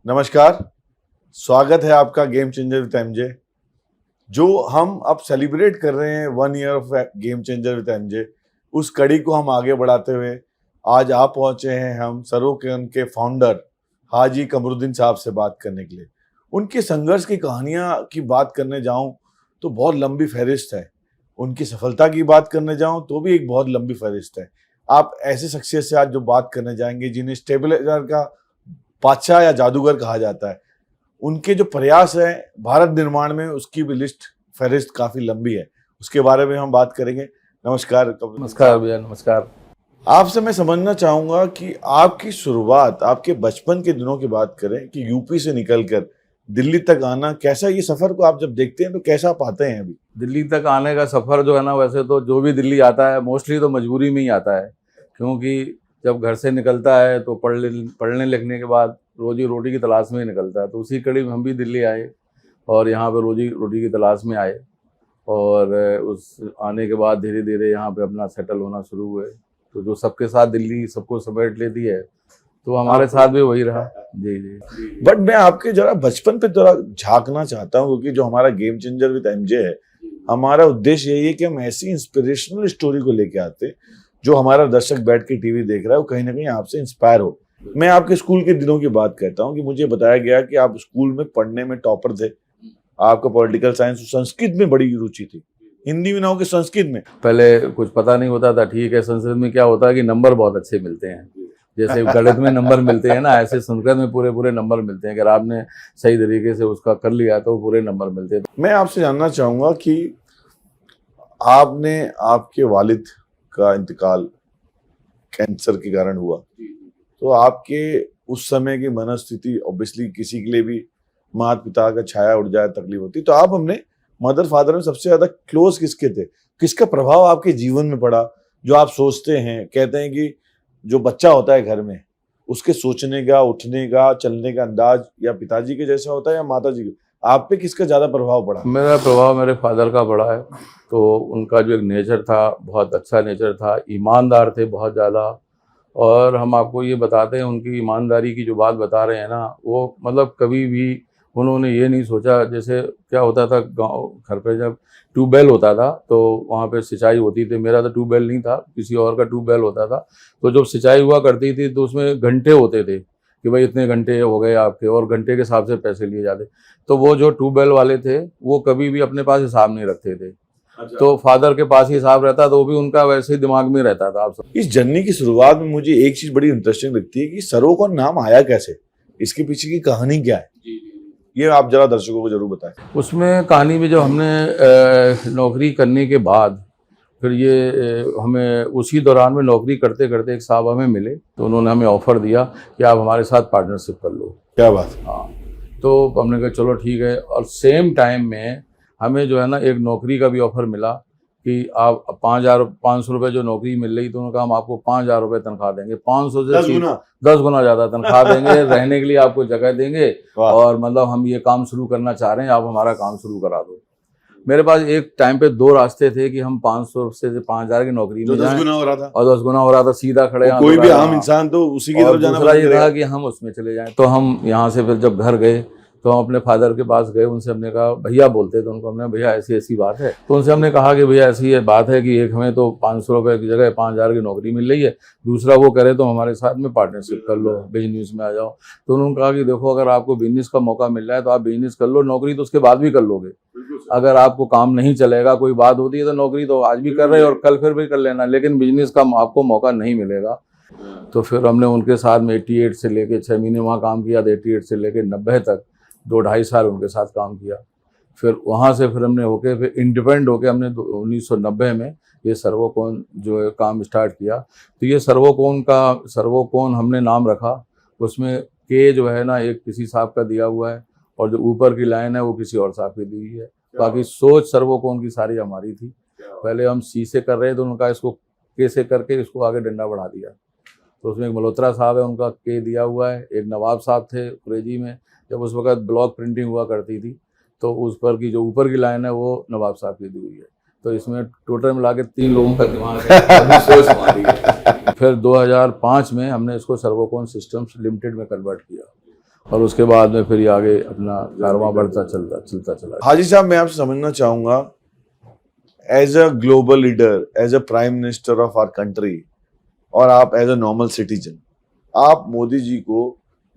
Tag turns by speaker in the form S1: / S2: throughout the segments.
S1: नमस्कार, स्वागत है आपका गेम चेंजर विद एमजे। जो हम अब सेलिब्रेट कर रहे हैं 1 year of game changer with MJ, उस कड़ी को हम आगे बढ़ाते हुए आज आप पहुंचे हैं हम सर्वोकेन के फाउंडर हाजी कमरुद्दीन साहब से बात करने के लिए। उनके संघर्ष की कहानियां की बात करने जाऊं तो बहुत लंबी फहरिस्त है, उनकी सफलता की बात करने जाऊं तो भी एक बहुत लंबी फहरिस्त है। आप ऐसे शख्सियत से आज जो बात करने जाएंगे जिन्हें स्टेबलाइजर का बादशाह या जादूगर कहा जाता है, उनके जो प्रयास है भारत निर्माण में, उसकी भी लिस्ट फहरिस्त काफी लंबी है, उसके बारे में हम बात करेंगे। नमस्कार।
S2: नमस्कार भैया, नमस्कार।
S1: आपसे मैं समझना चाहूंगा कि आपकी शुरुआत, आपके बचपन के दिनों की बात करें कि यूपी से निकलकर दिल्ली तक आना, कैसा ये सफर को आप जब देखते हैं तो कैसा पाते हैं? अभी
S2: दिल्ली तक आने का सफ़र जो है ना, वैसे तो जो भी दिल्ली आता है मोस्टली तो मजबूरी में ही आता है, क्योंकि जब घर से निकलता है तो पढ़ने लिखने के बाद रोजी रोटी की तलाश में ही निकलता है। तो उसी कड़ी में हम भी दिल्ली आए और यहाँ पे रोजी रोटी की तलाश में आए, और उस आने के बाद धीरे धीरे यहाँ पे अपना सेटल होना शुरू हुए। तो जो सबके साथ दिल्ली सबको समेट लेती है, तो हमारे साथ भी वही रहा। जी जी।
S1: बट मैं आपके जरा बचपन पे जरा झांकना चाहता हूँ, क्योंकि जो हमारा गेम चेंजर विद एमजे है, हमारा उद्देश्य यही है कि हम ऐसी इंस्पिरेशनल स्टोरी को लेके आते हैं जो हमारा दर्शक बैठ के टीवी देख रहा है वो कहीं ना कहीं आपसे इंस्पायर हो। मैं आपके स्कूल के दिनों की बात कहता हूँ कि मुझे बताया गया कि आप स्कूल में पढ़ने में टॉपर थे, आपका पॉलिटिकल साइंस, संस्कृत में बड़ी रुचि थी, हिंदी में ना हो कि संस्कृत में।
S2: पहले कुछ पता नहीं होता था, ठीक है। संस्कृत में क्या होता है कि नंबर बहुत अच्छे मिलते हैं, जैसे गणित में नंबर मिलते हैं ना, ऐसे संस्कृत में पूरे पूरे नंबर मिलते हैं। अगर आपने सही तरीके से उसका कर लिया तो पूरे नंबर मिलते हैं।
S1: मैं आपसे जानना चाहूंगा कि आपने, आपके वालिद का इंतकाल कैंसर के कारण हुआ, तो आपके उस समय की मनस्थिति, ऑब्वियसली किसी के लिए भी माता पिता का छाया उड़ जाए तकलीफ होती, तो आप हमने मदर फादर में सबसे ज्यादा क्लोज किसके थे? किसका प्रभाव आपके जीवन में पड़ा? जो आप सोचते हैं, कहते हैं कि जो बच्चा होता है घर में, उसके सोचने का, उठने का, चलने का अंदाज या पिताजी के जैसा होता है या माता जी के, आप पे किसका ज्यादा प्रभाव पड़ा?
S2: मेरा प्रभाव मेरे फादर का पड़ा है। तो उनका जो एक नेचर था, बहुत अच्छा नेचर था, ईमानदार थे बहुत ज़्यादा। और हम आपको ये बताते हैं, उनकी ईमानदारी की जो बात बता रहे हैं ना, वो मतलब कभी भी उन्होंने ये नहीं सोचा। जैसे क्या होता था, गाँव घर पे जब ट्यूबवेल होता था तो वहाँ पे सिंचाई होती थी। मेरा तो ट्यूबवेल नहीं था, किसी और का ट्यूबवेल होता था। तो जब सिंचाई हुआ करती थी तो उसमें घंटे होते थे कि भाई इतने घंटे हो गए आपके, और घंटे के हिसाब से पैसे लिए जाते। तो वो जो ट्यूबवेल वाले थे वो कभी भी अपने पास हिसाब नहीं रखते थे।
S1: अच्छा।
S2: तो फादर के पास ही हिसाब रहता, तो वो भी उनका वैसे ही दिमाग में रहता था। आप सब
S1: इस जर्नी की शुरुआत में मुझे एक चीज बड़ी इंटरेस्टिंग लगती है कि सर्वोकेन नाम आया कैसे, इसके पीछे की कहानी क्या है, ये आप जरा दर्शकों को जरूर बताएं।
S2: उसमें कहानी में, जो हमने नौकरी करने के बाद फिर ये हमें उसी दौरान में नौकरी करते करते एक साहब हमें मिले, तो उन्होंने हमें ऑफ़र दिया कि आप हमारे साथ पार्टनरशिप कर लो।
S1: क्या बात?
S2: हाँ, तो हमने कहा चलो ठीक है। और सेम टाइम में हमें जो है ना एक नौकरी का भी ऑफ़र मिला कि आप 5,500 रुपये जो नौकरी मिल रही, तो उन्होंने कहा हम आपको 5,000 रुपये तनख्वाह देंगे, 500 से 10 गुना ज़्यादा तनख्वाह देंगे, रहने के लिए आपको जगह देंगे, और मतलब हम ये काम शुरू करना चाह रहे हैं, आप हमारा काम शुरू करा दो। मेरे पास एक टाइम पे 2 रास्ते थे कि हम 500 से 5,000 की नौकरी में जाएं,
S1: 10 गुना हो रहा था,
S2: और 10 गुना हो रहा था, सीधा खड़े।
S1: कोई भी आम इंसान तो उसी की तरफ जाना
S2: दूसरा ये था कि हम उसमें चले जाएं। तो हम यहाँ से फिर जब घर गए तो हम अपने फादर के पास गए, उनसे हमने कहा, भैया बोलते थे उनको, हमने भैया ऐसी ऐसी बात है। तो उनसे हमने कहा कि भैया ऐसी ये बात है कि एक हमें तो 500 रुपये की जगह 5,000 की नौकरी मिल रही है, दूसरा वो करे तो हमारे साथ में पार्टनरशिप कर लो, बिजनेस में आ जाओ। तो उन्होंने कहा कि देखो, अगर आपको बिजनेस का मौका मिल रहा है तो आप बिजनेस कर लो, नौकरी तो उसके बाद भी कर लोगे। अगर आपको काम नहीं चलेगा, कोई बात होती है, तो नौकरी तो आज भी कर रहे हैं और कल फिर भी कर लेना, लेकिन बिजनेस का आपको मौका नहीं मिलेगा। तो फिर हमने उनके साथ में 88 से लेके 6 महीने वहाँ काम किया, 88 से लेके 90 तक 2-2.5 साल उनके साथ काम किया। फिर वहाँ से फिर हमने होके फिर इंडिपेंडेंट होके हमने 1990 में ये सर्वोकेन जो है काम स्टार्ट किया। तो ये सर्वोकेन हमने नाम रखा। उसमें के जो है ना एक किसी साहब का दिया हुआ है, और जो ऊपर की लाइन है वो किसी और साहब की दी हुई है। बाकी सोच सर्वोकेन की सारी हमारी थी। पहले हम सी से कर रहे थे, उनका इसको के से करके इसको आगे डंडा बढ़ा दिया। तो उसमें एक मल्होत्रा साहब है, उनका के दिया हुआ है। एक नवाब साहब थे कुरेजी में, जब उस वक्त ब्लॉक प्रिंटिंग हुआ करती थी, तो उस पर की जो ऊपर की लाइन है वो नवाब साहब की दी हुई है। तो इसमें टोटल मिला के 3 लोगों का दिमाग है, सोच हमारी है। फिर 2005 में हमने इसको सर्वोकेन सिस्टम्स लिमिटेड में कन्वर्ट किया, और उसके बाद में फिर ये आगे अपना कारवां बढ़ता चलता चला।
S1: हाजी साहब, मैं आपसे समझना चाहूंगा, as a global leader, as a prime minister of our country, और आप एज अ नॉर्मल सिटीजन, आप मोदी जी को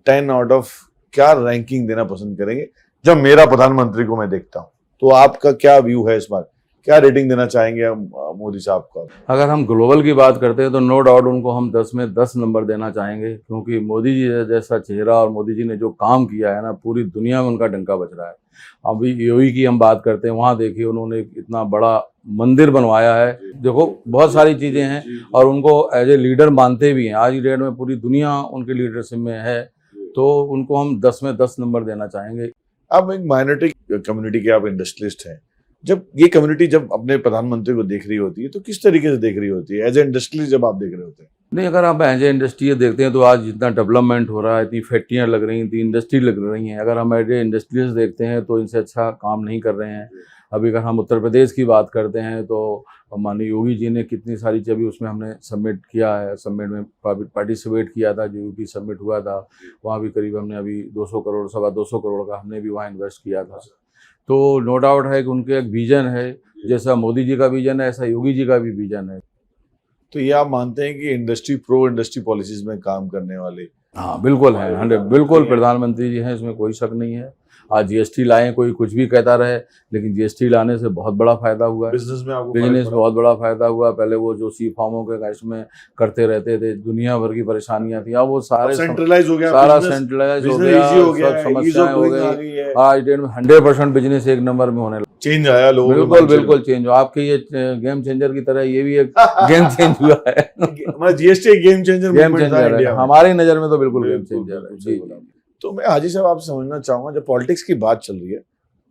S1: 10 आउट ऑफ क्या रैंकिंग देना पसंद करेंगे? जब मेरा प्रधानमंत्री को मैं देखता हूं, तो आपका क्या व्यू है इस बार? क्या रेटिंग देना चाहेंगे हम मोदी साहब को?
S2: अगर हम ग्लोबल की बात करते हैं तो नो डाउट उनको हम 10 में 10 नंबर देना चाहेंगे, क्योंकि मोदी जी जैसा चेहरा और मोदी जी ने जो काम किया है ना, पूरी दुनिया में उनका डंका बज रहा है। अभी यूएई की हम बात करते हैं, वहाँ देखिए उन्होंने इतना बड़ा मंदिर बनवाया है। देखो बहुत सारी चीज़ें हैं और उनको एज ए लीडर मानते भी हैं। आज की डेट में पूरी दुनिया उनके लीडरशिप में है, तो उनको हम 10 में 10 नंबर देना चाहेंगे।
S1: आप एक माइनॉरिटी कम्युनिटी के आप इंडस्ट्रियलिस्ट हैं, जब ये कम्युनिटी जब अपने प्रधानमंत्री को देख रही होती है तो किस तरीके से देख रही होती है एज ए इंडस्ट्रियलिस्ट जब आप देख रहे होते हैं?
S2: नहीं, अगर आप एज ए इंडस्ट्री देखते हैं तो आज जितना डेवलपमेंट हो रहा है, इतनी फैक्ट्रियाँ लग रही हैं, इतनी इंडस्ट्री लग रही हैं, अगर हम एज ए इंडस्ट्रियलिस्ट देखते हैं तो इनसे अच्छा काम नहीं कर रहे हैं। अभी अगर हम उत्तर प्रदेश की बात करते हैं तो माननीय योगी जी ने कितनी सारी चीज़, अभी उसमें हमने सबमिट किया है, सबमिट में पार्टिसिपेट किया था, जो यूपी सबमिट हुआ था वहाँ भी करीब हमने अभी 200 करोड़, 225 करोड़ का हमने भी वहाँ इन्वेस्ट किया था। तो नो डाउट है कि उनके एक विजन है, जैसा मोदी जी का विजन है ऐसा योगी जी का भी विजन है।
S1: तो ये आप मानते हैं कि इंडस्ट्री प्रो इंडस्ट्री पॉलिसीज में काम करने वाले?
S2: हाँ बिल्कुल है, 100 बिल्कुल प्रधानमंत्री जी हैं, इसमें कोई शक नहीं है। आज जीएसटी लाए, कोई कुछ भी कहता रहे, लेकिन जीएसटी लाने से बहुत बड़ा फायदा हुआ है।
S1: बिजनेस में आपको
S2: बिजनेस में बहुत बड़ा फायदा हुआ। पहले वो जो सी फार्मों के कैश में करते रहते थे, दुनिया भर की परेशानियां थी, अब वो सारे
S1: सेंट्रलाइज हो गया,
S2: सारा सेंट्रलाइज हो गया, सब समस्याएं हो गई। आज डेट में 100% बिजनेस एक नंबर में होने लगा,
S1: चेंज आया लोगों के
S2: बिल्कुल बिल्कुल चेंज हुआ। आपके ये गेम चेंजर की तरह ये भी एक गेम चेंज हुआ है।
S1: मतलब जीएसटी गेम चेंजर
S2: है हमारी नजर में, तो बिल्कुल गेम चेंजर है जी।
S1: तो मैं हाजी साहब आपसे समझना चाहूंगा, जब पॉलिटिक्स की बात चल रही है,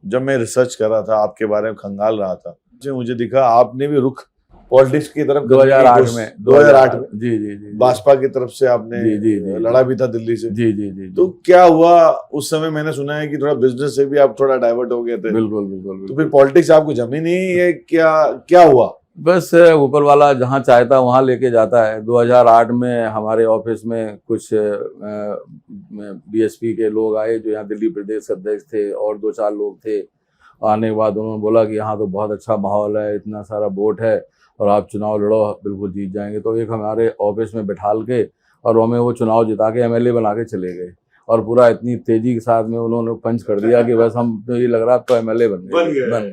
S1: जब मैं रिसर्च कर रहा था आपके बारे में, खंगाल रहा था, मुझे दिखा आपने भी रुख पॉलिटिक्स की तरफ
S2: 2008 में जी
S1: भाजपा की तरफ से आपने
S2: जी
S1: लड़ा भी था दिल्ली से।
S2: जी।
S1: तो क्या हुआ उस समय? मैंने सुना है कि थोड़ा बिजनेस से भी आप थोड़ा डाइवर्ट हो गए थे।
S2: बिल्कुल।
S1: तो फिर पॉलिटिक्स आपको जमी नहीं है? क्या हुआ?
S2: बस ऊपर वाला जहाँ चाहता वहाँ लेके जाता है। 2008 में हमारे ऑफिस में कुछ बीएसपी के लोग आए जो यहाँ दिल्ली प्रदेश अध्यक्ष थे, और 2-4 लोग थे। आने के बाद उन्होंने बोला कि यहाँ तो बहुत अच्छा माहौल है, इतना सारा वोट है और आप चुनाव लड़ो, बिल्कुल जीत जाएंगे। तो एक हमारे ऑफिस में बैठाल के और हमें वो चुनाव जिता के एमएलए बना के चले गए, और पूरा इतनी तेजी के साथ में उन्होंने पंच कर दिया कि बस हम तो ये लग रहा अब तो एमएलए बन गए।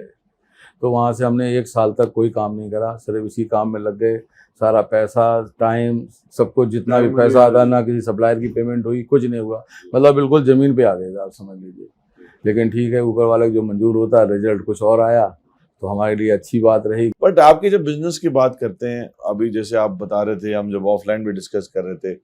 S2: तो वहाँ से हमने 1 साल तक कोई काम नहीं करा, सिर्फ इसी काम में लग गए। सारा पैसा, टाइम, सब कुछ जितना भी पैसा आता, ना किसी सप्लायर की पेमेंट हुई, कुछ नहीं हुआ। मतलब बिल्कुल ज़मीन पे आ गए आप समझ लीजिए। लेकिन ठीक है, ऊपर वाले जो मंजूर होता है, रिजल्ट कुछ और आया तो हमारे लिए अच्छी बात रही।
S1: बट आपकी जब बिजनेस की बात करते हैं, अभी जैसे आप बता रहे थे, हम जब ऑफलाइन भी डिस्कस कर रहे थे,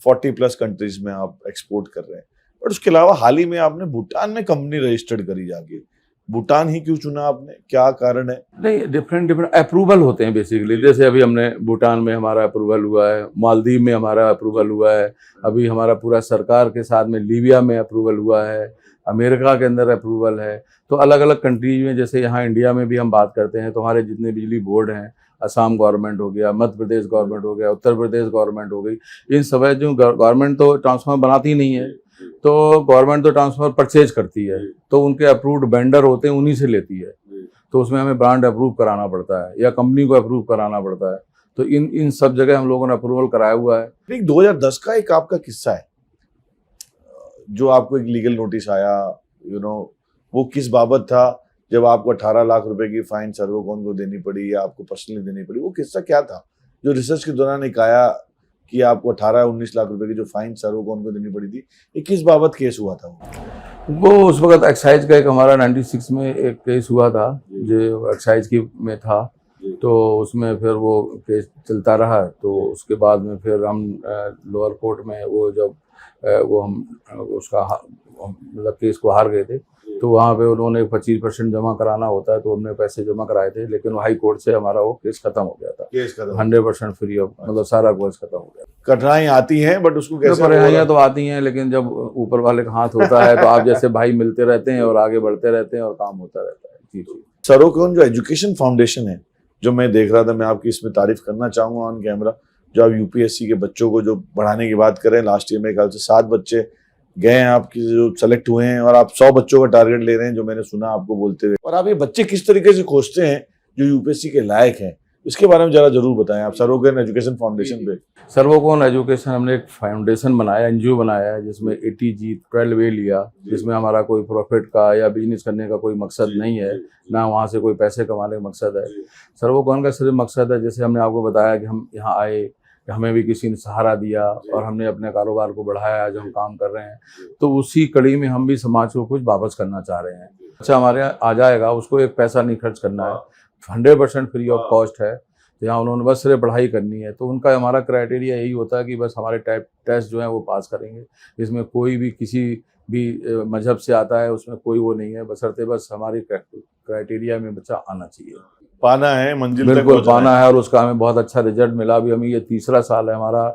S1: 40+ कंट्रीज में आप एक्सपोर्ट कर रहे हैं। बट उसके अलावा हाल ही में आपने भूटान में कंपनी रजिस्टर्ड करी जाके। भूटान ही क्यों चुना आपने, क्या कारण है?
S2: नहीं, डिफरेंट अप्रूवल होते हैं बेसिकली। जैसे अभी हमने भूटान में हमारा अप्रूवल हुआ है, मालदीव में हमारा अप्रूवल हुआ है, अभी हमारा पूरा सरकार के साथ में लीबिया में अप्रूवल हुआ है, अमेरिका के अंदर अप्रूवल है। तो अलग अलग कंट्रीज में, जैसे यहाँ इंडिया में भी हम बात करते हैं तो हमारे जितने बिजली बोर्ड हैं, असम गवर्नमेंट हो गया, मध्य प्रदेश गवर्नमेंट हो गया, उत्तर प्रदेश गवर्नमेंट हो गई, इन सब जो गवर्नमेंट तो ट्रांसफार्मर बनाती नहीं है, तो गवर्नमेंट तो ट्रांसफार्मर परचेज करती है, तो उनके अप्रूव्ड वेंडर होते हैं, उन्हीं से लेती है। तो उसमें हमें ब्रांड अप्रूव कराना पड़ता है या कंपनी को अप्रूव कराना पड़ता है। तो इन सब जगह हम लोगों ने अप्रूवल कराया हुआ है।
S1: 2010 का एक आपका किस्सा है जो आपको एक लीगल नोटिस आया, वो किस बाबत था? जब आपको 18 लाख रुपए की फाइन सर्वोकॉन को देनी पड़ी या आपको पर्सनली देनी पड़ी, वो किस्सा क्या था जो रिसर्च के दौरान एक आया कि आपको 18-19 लाख रुपए की जो फाइन सर्वोकॉन को देनी पड़ी थी? ये किस बाबत केस हुआ था?
S2: वो उस वक्त एक्साइज का एक हमारा 96 में एक केस हुआ था जो एक्साइज की में था, तो उसमें फिर वो केस चलता रहा। तो उसके बाद में फिर हम लोअर कोर्ट में वो जब वो हम उसका मतलब केस को हार गए थे, तो वहाँ पे उन्होंने 25% जमा कराना होता है, तो हमने पैसे जमा कराए थे, लेकिन हाई कोर्ट से हमारा वो केस खत्म हो गया था। केस खत्म 100% फ्री ऑफ, मतलब सारा केस खत्म हो गया।
S1: कठिनाई आती हैं, बट उसको कैसे?
S2: कठिनाइयाँ तो आती हैं, लेकिन जब ऊपर वाले का हाथ होता है तो आप जैसे भाई मिलते रहते हैं और आगे बढ़ते रहते हैं और काम होता रहता है। जी जी।
S1: सर्वोकॉन जो एजुकेशन फाउंडेशन है, जो मैं देख रहा था, मैं आपकी इसमें तारीफ करना चाहूंगा ऑन कैमरा, जो आप यूपीएससी के बच्चों को जो बढ़ाने की बात करें। लास्ट ईयर मेरे ख्याल से 7 बच्चे गए हैं, आपकी जो सेलेक्ट हुए हैं और आप 100 बच्चों का टारगेट ले रहे हैं, जो मैंने सुना आपको बोलते हुए, और आप ये बच्चे किस तरीके से खोजते हैं जो यूपीएससी के लायक हैं, इसके बारे में जरा जरूर बताएं। आप सर्वोदय एजुकेशन फाउंडेशन पे
S2: सर्वोकोन एजुकेशन हमने एक फाउंडेशन बनाया, एनजीओ बनाया है, जिसमें ATG 12A लिया, जिसमें हमारा कोई प्रॉफिट का या बिजनेस करने का कोई मकसद नहीं है, ना वहाँ से कोई पैसे कमाने का मकसद है। सर्वोकोन का सिर्फ मकसद है, जैसे हमने आपको बताया कि हम यहाँ आए, कि हमें भी किसी ने सहारा दिया और हमने अपने कारोबार को बढ़ाया, आज हम काम कर रहे हैं, तो उसी कड़ी में हम भी समाज को कुछ वापस करना चाह रहे हैं। अच्छा हमारे यहाँ आ जाएगा, उसको एक पैसा नहीं खर्च करना है, 100% फ्री ऑफ कॉस्ट है। तो यहाँ उन्होंने बस सिर्फ पढ़ाई करनी है, तो उनका हमारा क्राइटेरिया यही होता है कि बस हमारे टेस्ट जो है वो पास करेंगे। इसमें कोई भी किसी भी मजहब से आता है, उसमें कोई वो नहीं है, बशर्ते बस हमारी क्राइटेरिया में बच्चा आना चाहिए,
S1: पाना है, मंजिल तक
S2: बिल्कुल
S1: पहुंचना
S2: पाना है। और उसका हमें बहुत अच्छा रिजल्ट मिला। अभी हमें ये 3रा साल है हमारा,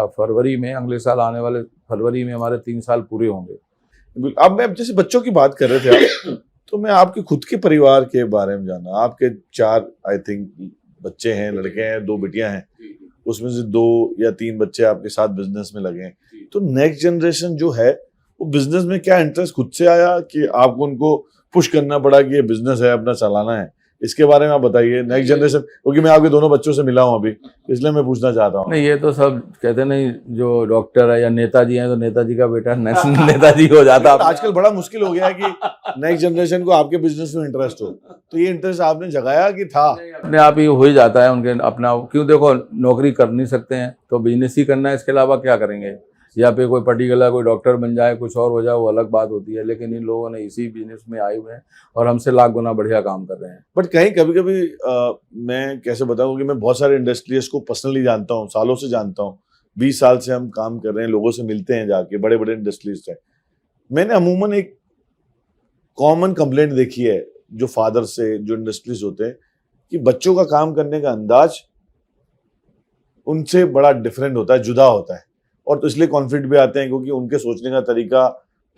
S2: फरवरी में, अगले साल आने वाले फरवरी में हमारे 3 साल पूरे होंगे।
S1: अब मैं जैसे बच्चों की बात कर रहे थे आप, तो मैं आपके खुद के परिवार के बारे में जानना। आपके 4 आई थिंक बच्चे हैं, लड़के हैं, 2 बेटियां हैं, उसमें से 2 या 3 बच्चे आपके साथ बिजनेस में लगे हैं। तो नेक्स्ट जनरेशन जो है वो बिजनेस में क्या इंटरेस्ट खुद से आया कि आपको उनको पुश करना पड़ा कि ये बिजनेस है, अपना चलाना है? इसके बारे में आप बताइए। नेक्स्ट जनरेशन, क्योंकि मैं आपके दोनों बच्चों से मिला हूं अभी, इसलिए मैं पूछना चाहता हूँ।
S2: नहीं, ये तो सब कहते नहीं, जो डॉक्टर है या नेताजी हैं तो नेताजी का बेटा नेताजी हो जाता है।
S1: आजकल बड़ा मुश्किल हो गया है कि नेक्स्ट जनरेशन को आपके बिजनेस में इंटरेस्ट हो, तो ये इंटरेस्ट आपने जगाया कि था?
S2: अपने आप ही हो ही जाता है उनके अपना। क्यों, देखो नौकरी कर नहीं सकते हैं तो बिजनेस ही करना है, इसके अलावा क्या करेंगे? या फिर कोई पर्टिकुलर कोई डॉक्टर बन जाए, कुछ और हो जाए, वो अलग बात होती है। लेकिन इन लोगों ने इसी बिजनेस में आए हुए हैं और हमसे लाख गुना बढ़िया काम कर रहे हैं।
S1: बट कहीं कभी कभी मैं कैसे बताऊं कि मैं बहुत सारे इंडस्ट्रीज को पर्सनली जानता हूं, सालों से जानता हूं, 20 साल से हम काम कर रहे हैं, लोगों से मिलते हैं जाके, बड़े बड़े इंडस्ट्रीज है। मैंने अमूमन एक कॉमन कंप्लेंट देखी है जो फादर से, जो इंडस्ट्रीज होते हैं, कि बच्चों का काम करने का अंदाज उनसे बड़ा डिफरेंट होता है, जुदा होता है, और तो इसलिए कॉन्फ्लिक्ट भी आते हैं क्योंकि उनके सोचने का तरीका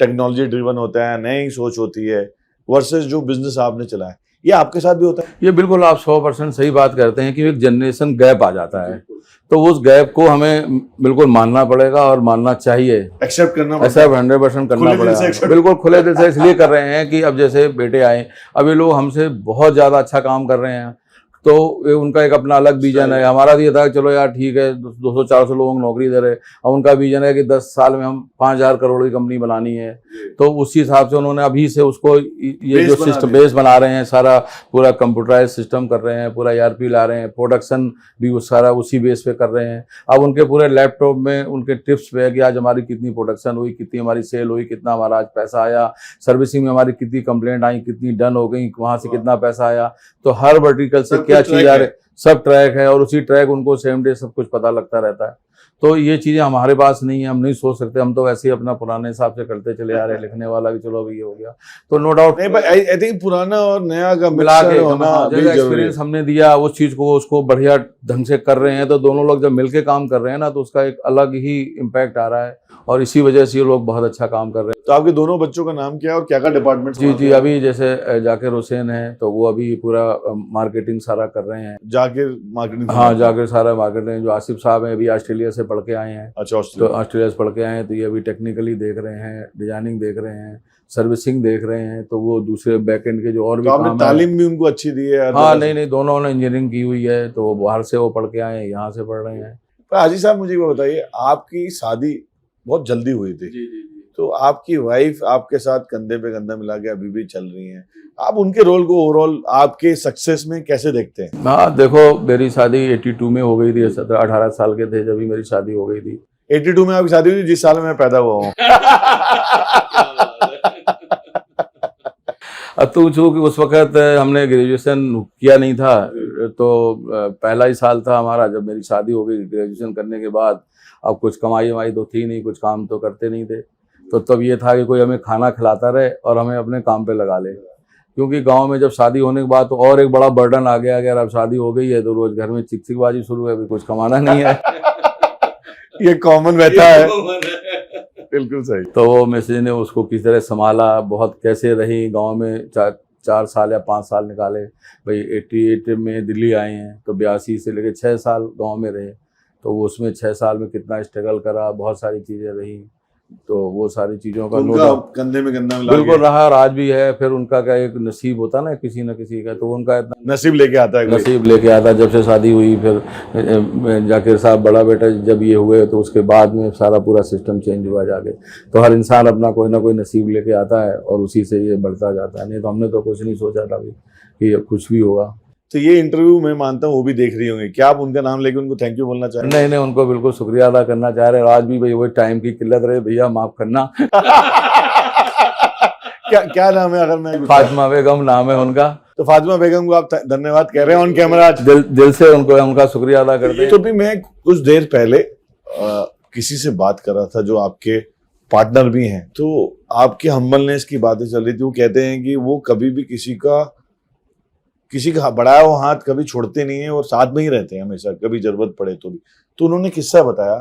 S1: टेक्नोलॉजी ड्रिवन होता है, नई सोच होती है, वर्सेस जो बिजनेस आपने चलाया। ये आपके साथ भी होता है?
S2: ये बिल्कुल आप 100% सही बात करते हैं कि एक जनरेशन गैप आ जाता है, तो उस गैप को हमें बिल्कुल मानना पड़ेगा और मानना चाहिए,
S1: एक्सेप्ट करना,
S2: ऐसा 100% करना पड़ेगा। बिल्कुल खुले दिल से इसलिए कर रहे हैं कि अब जैसे बेटे आए, अब ये लोग हमसे बहुत ज़्यादा अच्छा काम कर रहे हैं, तो उनका एक अपना अलग विजन है। हमारा भी ये था कि चलो यार ठीक है, 200-400 लोगों को नौकरी दे रहे, अब उनका विजन है कि 10 साल में हम 5000 करोड़ की कंपनी बनानी है। तो उसी हिसाब से उन्होंने अभी से उसको ये जो सिस्टम बेस बना रहे हैं, सारा पूरा कंप्यूटराइज सिस्टम कर रहे हैं, पूरा ERP ला रहे हैं, प्रोडक्शन भी वो सारा उसी बेस पे कर रहे हैं। अब उनके पूरे लैपटॉप में उनके टिप्स पे है कि आज हमारी कितनी प्रोडक्शन हुई, कितनी हमारी सेल हुई, कितना हमारा आज पैसा आया, सर्विसिंग में हमारी कितनी कंप्लेंट आई, कितनी डन हो गई, वहां से कितना पैसा आया। तो हर वर्टिकल से क्या चीज आ रही, सब ट्रैक है, और उसी ट्रैक उनको सेम डे सब कुछ पता लगता रहता है। तो ये चीजें हमारे पास नहीं है, हम नहीं सोच सकते, हम तो वैसे ही अपना पुराने हिसाब से करते चले आ रहे हैं। लिखने वाला भी चलो अभी ये हो गया, तो नो डाउट
S1: नहीं, आई थिंक पुराना और नया का
S2: मिला के
S1: होना
S2: जैसे एक्सपीरियंस हमने दिया उस चीज को, उसको बढ़िया ढंग से कर रहे हैं, तो दोनों लोग जब मिलके काम कर रहे हैं ना, तो उसका एक अलग ही इम्पैक्ट आ रहा है, और इसी वजह से ये लोग बहुत अच्छा काम कर रहे हैं।
S1: तो आपके दोनों बच्चों का नाम क्या है और क्या क्या डिपार्टमेंट?
S2: जी, अभी जैसे जाकिर हुसैन है, तो वो अभी पूरा मार्केटिंग सारा कर रहे हैं।
S1: जाकिर मार्केटिंग?
S2: हाँ, जाकिर सारा मार्केटिंग। जो आसिफ साहब हैं, अभी ऑस्ट्रेलिया से पढ़ के आए हैं।
S1: अच्छा,
S2: तो ऑस्ट्रेलिया से पढ़ के आए हैं, तो ये अभी टेक्निकली देख रहे हैं, डिजाइनिंग देख रहे हैं, सर्विसिंग देख रहे हैं, तो वो दूसरे बैकएंड के जो और भी काम है।
S1: तालीम भी उनको अच्छी दी है?
S2: हाँ, नहीं, दोनों ने इंजीनियरिंग की हुई है, तो वो बाहर से वो पढ़ के आए हैं, यहाँ से पढ़ रहे हैं।
S1: हाजी साहब, मुझे ये बताइए, आपकी शादी बहुत जल्दी हुई थी।
S2: जी।
S1: तो आपकी वाइफ आपके साथ कंधे पे कंधा मिला के अभी भी चल रही हैं, आप उनके रोल को ओवरऑल आपके सक्सेस में कैसे देखते हैं?
S2: हाँ, देखो मेरी शादी 82 में हो गई थी, 17-18 साल के थे जब मेरी शादी हो गई थी।
S1: 82 में आपकी शादी हुई, जिस साल में मैं पैदा हुआ हूँ।
S2: अब तो चूंकि उस वक्त हमने ग्रेजुएशन किया नहीं था, तो पहला ही साल था हमारा जब मेरी शादी हो गई। ग्रेजुएशन करने के बाद अब कुछ कमाई वमाई तो थी नहीं, कुछ काम तो करते नहीं थे, तो तब ये था कि कोई हमें खाना खिलाता रहे और हमें अपने काम पे लगा ले। क्योंकि गांव में जब शादी होने के बाद तो और एक बड़ा बर्डन आ गया, अगर अब शादी हो गई है तो रोज घर में चिकचिकबाजी शुरू है, अभी कुछ कमाना नहीं है।
S1: ये कॉमन रहता है। बिल्कुल सही।
S2: तो वो मिसेज ने उसको किस तरह संभाला, बहुत कैसे रही गांव में, 4 साल या 5 साल निकाले। भाई 88 में दिल्ली आए हैं, तो 82 से लेकर 6 साल गांव में रहे, तो वो उसमें 6 साल में कितना स्ट्रगल करा, बहुत सारी चीज़ें रही। तो वो सारी चीज़ों का
S1: उनका कंधे में कंधा मिला
S2: बिल्कुल रहा और आज भी है। फिर उनका क्या एक नसीब होता ना किसी न किसी का, तो उनका इतना
S1: नसीब लेके आता है कोई।
S2: नसीब लेके आता। जब से शादी हुई फिर जाकिर साहब बड़ा बेटा जब ये हुए तो उसके बाद में सारा पूरा सिस्टम चेंज हुआ जाके। तो हर इंसान अपना कोई ना कोई नसीब लेके आता है और उसी से ये बढ़ता जाता है। नहीं तो हमने तो कुछ नहीं सोचा था अभी कि कुछ भी होगा।
S1: तो ये इंटरव्यू मैं मानता हूँ वो भी देख रही होंगी, क्या आप उनका नाम लेके उनको थैंक यू बोलना चाहेंगे?
S2: नहीं नहीं, उनको बिल्कुल शुक्रिया अदा करना चाह रहे हैं। आज भी भाई वही टाइम की किल्लत रहे, भैया माफ करना।
S1: क्या क्या नाम है अगर मैं
S2: फातिमा बेगम नाम है उनका।
S1: तो फातिमा बेगम को आप धन्यवाद कह रहे हैं ऑन कैमरा?
S2: दिल से उनका शुक्रिया अदा करते हैं।
S1: तो भी मैं कुछ देर पहले किसी से बात कर रहा था जो आपके पार्टनर भी हैं, तो आपके हम्बलनेस की बातें चल रही थी। वो कहते हैं कि वो कभी भी किसी का बढ़ाया हुआ हाथ कभी छोड़ते नहीं है और साथ में ही रहते हैं हमेशा, कभी जरूरत पड़े तो भी। तो उन्होंने किस्सा बताया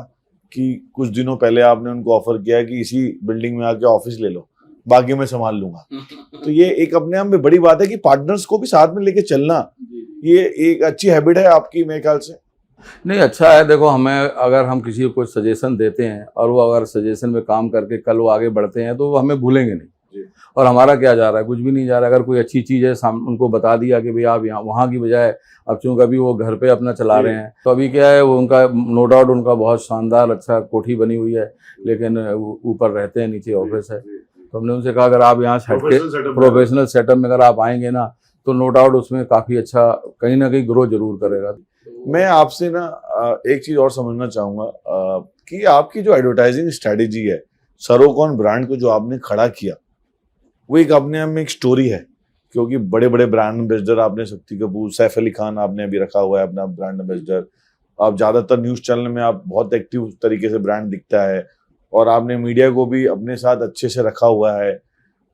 S1: कि कुछ दिनों पहले आपने उनको ऑफर किया कि इसी बिल्डिंग में आके ऑफिस ले लो, बाकी मैं संभाल लूंगा। तो ये एक अपने आप में बड़ी बात है कि पार्टनर्स को भी साथ में लेके चलना, ये एक अच्छी हैबिट है आपकी मेरे ख्याल से।
S2: नहीं अच्छा है। देखो हमें अगर हम किसी को कुछ सजेशन देते हैं और वो अगर सजेशन में काम करके कल वो आगे बढ़ते हैं तो वो हमें भूलेंगे नहीं। और हमारा क्या जा रहा है, कुछ भी नहीं जा रहा है। अगर कोई अच्छी चीज़ है उनको बता दिया कि भाई आप यहाँ वहाँ की बजाय, अब चूँकि अभी वो घर पे अपना चला रहे हैं तो अभी क्या है वो उनका नो डाउट उनका बहुत शानदार अच्छा कोठी बनी हुई है, लेकिन ऊपर रहते हैं, नीचे ऑफिस है। तो हमने उनसे कहा अगर आप यहाँ हट के प्रोफेशनल सेटअप में अगर आप आएंगे ना तो नो डाउट उसमें काफ़ी अच्छा कहीं ना कहीं ग्रो जरूर करेगा।
S1: मैं आपसे ना एक चीज और समझना चाहूंगा कि आपकी जो एडवर्टाइजिंग स्ट्रेटेजी है, सरोकॉन ब्रांड को जो आपने खड़ा किया, वो एक अपने आप में एक स्टोरी है। क्योंकि बड़े बड़े ब्रांड एम्बेसडर आपने शक्ति कपूर, सैफ अली खान आपने अभी रखा हुआ है अपना ब्रांड एम्बेसडर। आप ज्यादातर न्यूज चैनल में आप बहुत एक्टिव तरीके से ब्रांड दिखता है और आपने मीडिया को भी अपने साथ अच्छे से रखा हुआ है।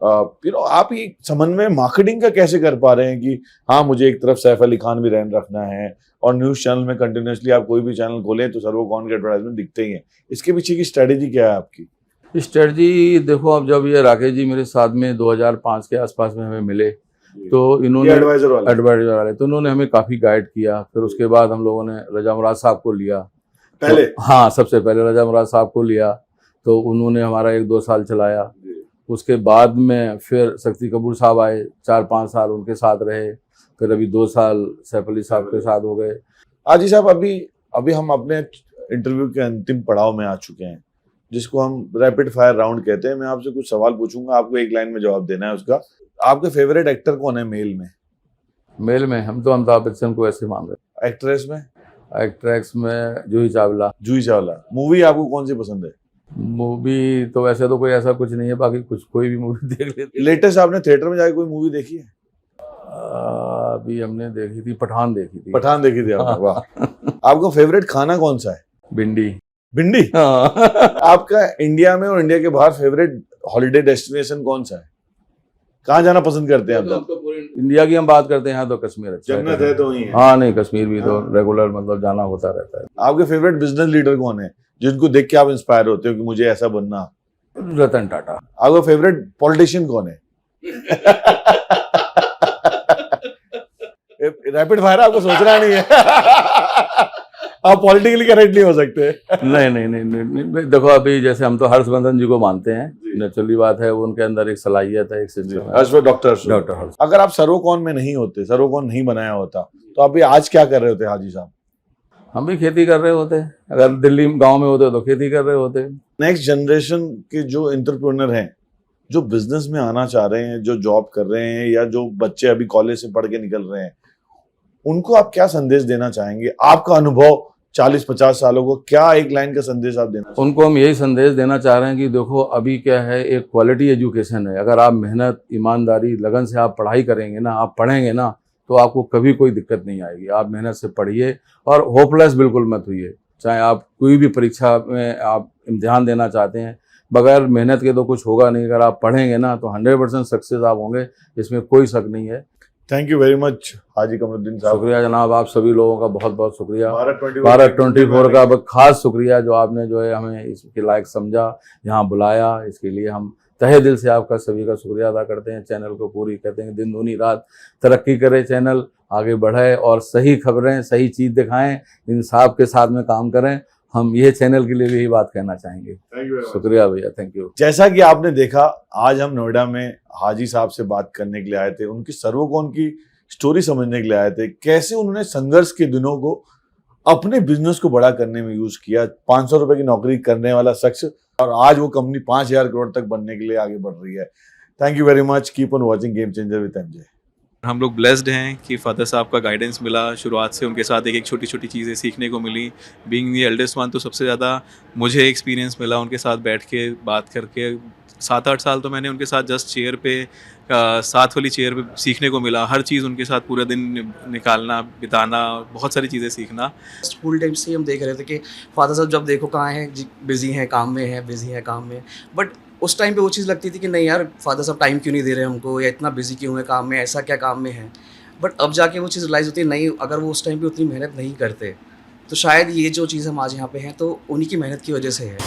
S1: आप ये समन्वय मार्केटिंग का कैसे कर पा रहे हैं कि हाँ मुझे एक तरफ सैफ अली खान भी रखना है और न्यूज चैनल में कंटिन्यूसली आप कोई भी चैनल खोलें तो सरोकॉन के एडवर्टाइजमेंट दिखते ही हैं। इसके पीछे की स्ट्रेटेजी क्या है आपकी?
S2: स्ट्रेटजी देखो, अब जब ये राकेश जी मेरे साथ में 2005 के आसपास में हमें मिले तो इन्होंने एडवाइजर वाले तो उन्होंने हमें काफ़ी गाइड किया। फिर उसके बाद हम लोगों ने रजा मुराद साहब को लिया
S1: पहले।
S2: तो, हाँ सबसे पहले रजा मुराद साहब को लिया तो उन्होंने हमारा 1-2 साल चलाया। उसके बाद में फिर शक्ति कपूर साहब आए, 4-5 साल उनके साथ रहे। फिर अभी 2 साल सैफ अली साहब के साथ हो गए।
S1: आजी साहब अभी हम अपने इंटरव्यू के अंतिम पड़ाव में आ चुके हैं, जिसको हम रैपिड फायर राउंड कहते हैं। मैं आपसे कुछ सवाल पूछूंगा, आपको एक लाइन में जवाब देना है उसका। आपके फेवरेट एक्टर कौन है मेल में?
S2: मेल में हम तो अमिताभ बच्चन को ऐसे मान रहे।
S1: एक्ट्रेस में?
S2: एक्ट्रेस में जूही चावला।
S1: जूही चावला। मूवी आपको कौन सी पसंद है?
S2: मूवी तो वैसे तो कोई ऐसा कुछ नहीं है, बाकी कोई भी मूवी देख लेते।
S1: लेटेस्ट आपने थिएटर में जाके कोई मूवी देखी है?
S2: अभी हमने देखी थी पठान देखी थी।
S1: पठान देखी थी आपने? वाह। आपका फेवरेट खाना कौन सा है?
S2: भिंडी।
S1: भिंडी? आपका इंडिया में और इंडिया के बाहर फेवरेट हॉलिडे डेस्टिनेशन कौन सा है? कहाँ जाना पसंद करते हैं आप?
S2: इंडिया की हम बात करते हैं तो कश्मीर अच्छा
S1: जन्नत है तो वही है।
S2: हाँ नहीं, कश्मीर भी तो रेगुलर मतलब जाना होता रहता है।
S1: आपके फेवरेट बिजनेस लीडर कौन है जिनको देख के आप इंस्पायर होते हो कि मुझे ऐसा बनना?
S2: रतन टाटा।
S1: आपका फेवरेट पॉलिटिशियन कौन है? रैपिड फायर आपको सोचना नहीं है। आप पॉलिटिकली करेक्ट नहीं हो सकते।
S2: नहीं, देखो अभी जैसे हम तो हर्षवर्धन जी को मानते हैं, नेचुरली बात है, वो उनके अंदर एक सलाहियत है, एक सिस्टम है।
S1: डॉक्टर हर्ष। अगर आप सरोकॉन में नहीं होते, सरोकॉन नहीं बनाया होता, तो अभी आज क्या कर रहे होते हाजी साहब?
S2: हम भी खेती कर रहे होते। अगर दिल्ली गांव में होते तो खेती कर रहे होते।
S1: नेक्स्ट जनरेशन के जो एंटरप्रेन्योर हैं, जो बिजनेस में आना चाह रहे हैं, जो जॉब कर रहे हैं, या जो बच्चे अभी कॉलेज से पढ़ के निकल रहे हैं, उनको आप क्या संदेश देना चाहेंगे? आपका अनुभव 40-50 सालों को, क्या एक लाइन का संदेश आप देना?
S2: उनको हम यही संदेश देना चाह रहे हैं कि देखो अभी क्या है, एक क्वालिटी एजुकेशन है। अगर आप मेहनत, ईमानदारी, लगन से आप पढ़ाई करेंगे ना, आप पढ़ेंगे ना, तो आपको कभी कोई दिक्कत नहीं आएगी। आप मेहनत से पढ़िए और होपलेस बिल्कुल मत होइए। चाहे आप कोई भी परीक्षा में आप इम्तिहान देना चाहते हैं, बगैर मेहनत के तो कुछ होगा नहीं। अगर आप पढ़ेंगे ना तो 100% सक्सेस आप होंगे, इसमें कोई शक नहीं है।
S1: थैंक यू वेरी मच हाजी कमरुद्दीन साहब।
S2: शुक्रिया जनाब, आप सभी लोगों का बहुत बहुत शुक्रिया।
S1: भारत
S2: 24 का खास शुक्रिया जो आपने जो है हमें इसके लायक समझा, यहाँ बुलाया। इसके लिए हम तहे दिल से आपका सभी का शुक्रिया अदा करते हैं। चैनल को पूरी कहते हैं दिन दूनी रात तरक्की करे, चैनल आगे बढ़े और सही खबरें, सही चीज़ दिखाएं, इंसाफ के साथ में काम करें। हम ये चैनल के लिए भी यही बात कहना चाहेंगे।
S1: Thank you.
S2: शुक्रिया भैया, थैंक यू।
S1: जैसा कि आपने देखा, आज हम नोएडा में हाजी साहब से बात करने के लिए आए थे, उनकी सर्वोकोन की स्टोरी समझने के लिए आए थे, कैसे उन्होंने संघर्ष के दिनों को अपने बिजनेस को बड़ा करने में यूज किया। 500 रुपए की नौकरी करने वाला शख्स, और आज वो कंपनी 5000 करोड़ तक बनने के लिए आगे बढ़ रही है। Thank you very much. Keep on watching game changer with MJ.
S3: हम लोग ब्लेस्ड हैं कि फादर साहब का गाइडेंस मिला, शुरुआत से उनके साथ एक एक छोटी छोटी चीज़ें सीखने को मिली। बीइंग द एल्डेस्ट वन, तो सबसे ज़्यादा मुझे एक्सपीरियंस मिला उनके साथ बैठ के बात करके। 7-8 साल तो मैंने उनके साथ जस्ट चेयर पे, साथ वाली चेयर पे सीखने को मिला। हर चीज़ उनके साथ पूरा दिन निकालना, बिताना, बहुत सारी चीज़ें सीखना।
S4: स्कूल टाइम से ही हम देख रहे थे कि फादर साहब जब देखो कहाँ हैं, बिज़ी हैं काम में है, बिज़ी हैं काम में। बट उस टाइम पे वो चीज़ लगती थी कि नहीं यार, फादर साहब टाइम क्यों नहीं दे रहे हमको, या इतना बिज़ी क्यों है काम में, ऐसा क्या काम में है। बट अब जाके वो चीज़ रियलाइज़ होती है, नहीं अगर वो उस टाइम पे उतनी मेहनत नहीं करते तो शायद ये जो चीज़ हम आज यहाँ पे हैं तो उन्हीं की मेहनत की वजह से है।